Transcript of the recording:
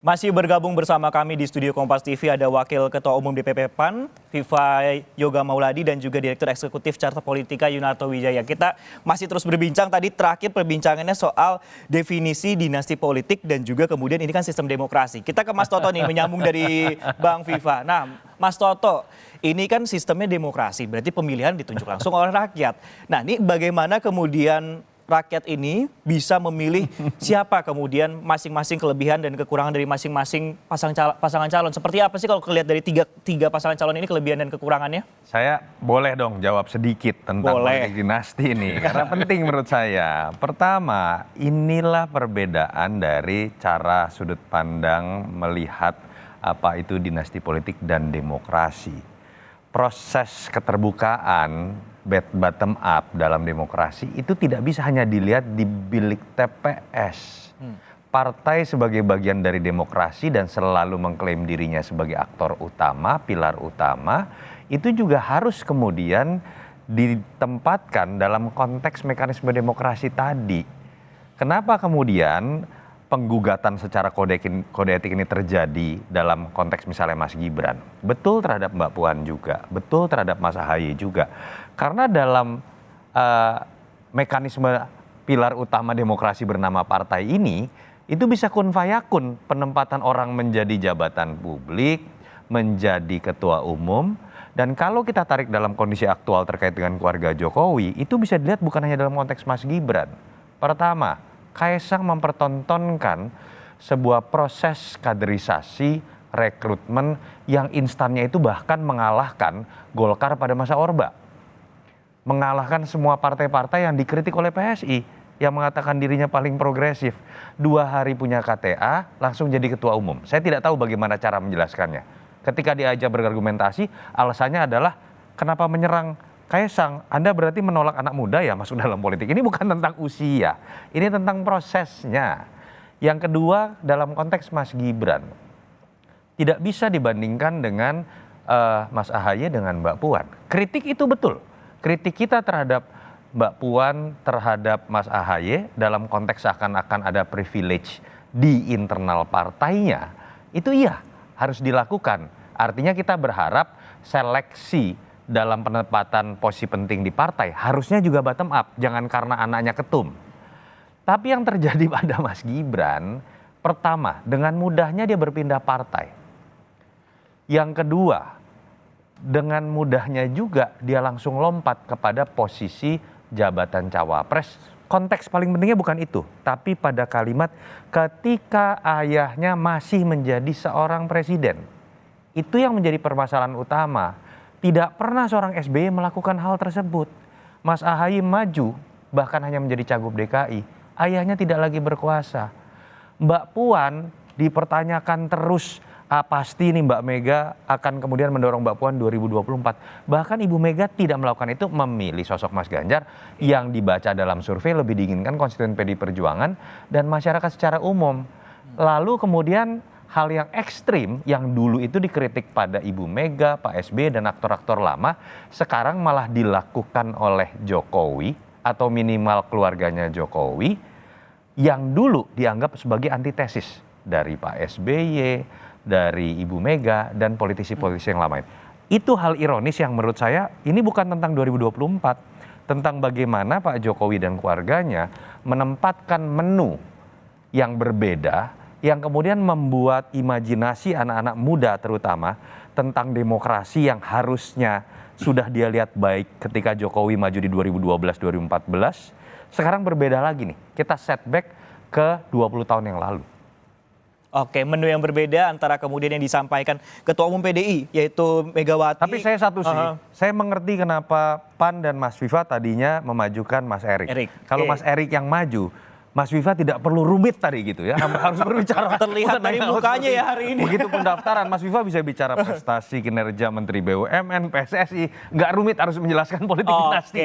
Masih bergabung bersama kami di studio Kompas TV ada Wakil Ketua Umum DPP PAN, Viva Yoga Mauladi, dan juga Direktur Eksekutif Carta Politika Yunarto Wijaya. Kita masih terus berbincang, tadi terakhir perbincangannya soal definisi dinasti politik dan juga kemudian ini kan sistem demokrasi. Kita ke Mas Toto nih, menyambung dari Bang Viva. Nah, Mas Toto, ini kan sistemnya demokrasi, berarti pemilihan ditunjuk langsung oleh rakyat. Nah, ini bagaimana kemudian rakyat ini bisa memilih siapa kemudian masing-masing kelebihan dan kekurangan dari masing-masing pasangan calon. Seperti apa sih kalau lihat dari tiga pasangan calon ini kelebihan dan kekurangannya? Saya boleh dong jawab sedikit tentang politik dinasti ini. Karena penting menurut saya. Pertama, inilah perbedaan dari cara sudut pandang melihat apa itu dinasti politik dan demokrasi. Proses keterbukaan bottom up dalam demokrasi itu tidak bisa hanya dilihat di bilik TPS. Partai sebagai bagian dari demokrasi dan selalu mengklaim dirinya sebagai aktor utama, pilar utama, itu juga harus kemudian ditempatkan dalam konteks mekanisme demokrasi tadi. Kenapa kemudian penggugatan secara kode etik ini terjadi dalam konteks misalnya Mas Gibran? Betul terhadap Mbak Puan juga, betul terhadap Mas Ahaye juga. Karena dalam mekanisme pilar utama demokrasi bernama partai ini, itu bisa kun fayakun penempatan orang menjadi jabatan publik, menjadi ketua umum. Dan kalau kita tarik dalam kondisi aktual terkait dengan keluarga Jokowi, itu bisa dilihat bukan hanya dalam konteks Mas Gibran. Pertama, Kaisang mempertontonkan sebuah proses kaderisasi, rekrutmen yang instannya itu bahkan mengalahkan Golkar pada masa Orba. Mengalahkan semua partai-partai yang dikritik oleh PSI, yang mengatakan dirinya paling progresif. 2 hari punya KTA, langsung jadi ketua umum. Saya tidak tahu bagaimana cara menjelaskannya. Ketika diajak berargumentasi, alasannya adalah kenapa menyerang Kaisang, Anda berarti menolak anak muda ya masuk dalam politik. Ini bukan tentang usia, ini tentang prosesnya. Yang kedua, dalam konteks Mas Gibran, tidak bisa dibandingkan dengan Mas Ahaye dengan Mbak Puan. Kritik itu betul, kritik kita terhadap Mbak Puan, terhadap Mas Ahaye dalam konteks seakan-akan ada privilege di internal partainya, itu iya harus dilakukan. Artinya kita berharap seleksi dalam penempatan posisi penting di partai harusnya juga bottom up, jangan karena anaknya ketum. Tapi yang terjadi pada Mas Gibran, pertama, dengan mudahnya dia berpindah partai. Yang kedua, dengan mudahnya juga dia langsung lompat kepada posisi jabatan cawapres. Konteks paling pentingnya bukan itu, tapi pada kalimat ketika ayahnya masih menjadi seorang presiden. Itu yang menjadi permasalahan utama. Tidak pernah seorang SBY melakukan hal tersebut. Mas Ahaye maju, bahkan hanya menjadi cagup DKI. Ayahnya tidak lagi berkuasa. Mbak Puan dipertanyakan terus, pasti nih Mbak Mega akan kemudian mendorong Mbak Puan 2024. Bahkan Ibu Mega tidak melakukan itu, memilih sosok Mas Ganjar yang dibaca dalam survei lebih diinginkan konstituen PDI Perjuangan dan masyarakat secara umum. Lalu kemudian hal yang ekstrim yang dulu itu dikritik pada Ibu Mega, Pak SBY dan aktor-aktor lama, sekarang malah dilakukan oleh Jokowi atau minimal keluarganya Jokowi yang dulu dianggap sebagai antitesis dari Pak SBY, dari Ibu Mega dan politisi-politisi yang lama. Itu hal ironis yang menurut saya ini bukan tentang 2024, tentang bagaimana Pak Jokowi dan keluarganya menempatkan menu yang berbeda, yang kemudian membuat imajinasi anak-anak muda terutama tentang demokrasi yang harusnya sudah dia lihat baik ketika Jokowi maju di 2012-2014, sekarang berbeda lagi nih. Kita setback ke 20 tahun yang lalu. Oke, menu yang berbeda antara kemudian yang disampaikan Ketua Umum PDI, yaitu Megawati. Tapi saya satu sih, saya mengerti kenapa PAN dan Mas Viva tadinya memajukan Mas Erik. Kalau Mas Erik yang maju, Mas Viva tidak perlu rumit tadi gitu ya, harus berbicara. Terlihat dari mukanya ya hari ini. Begitu pendaftaran, Mas Viva bisa bicara prestasi, kinerja Menteri BUMN, PSSI, nggak rumit harus menjelaskan politik dinasti.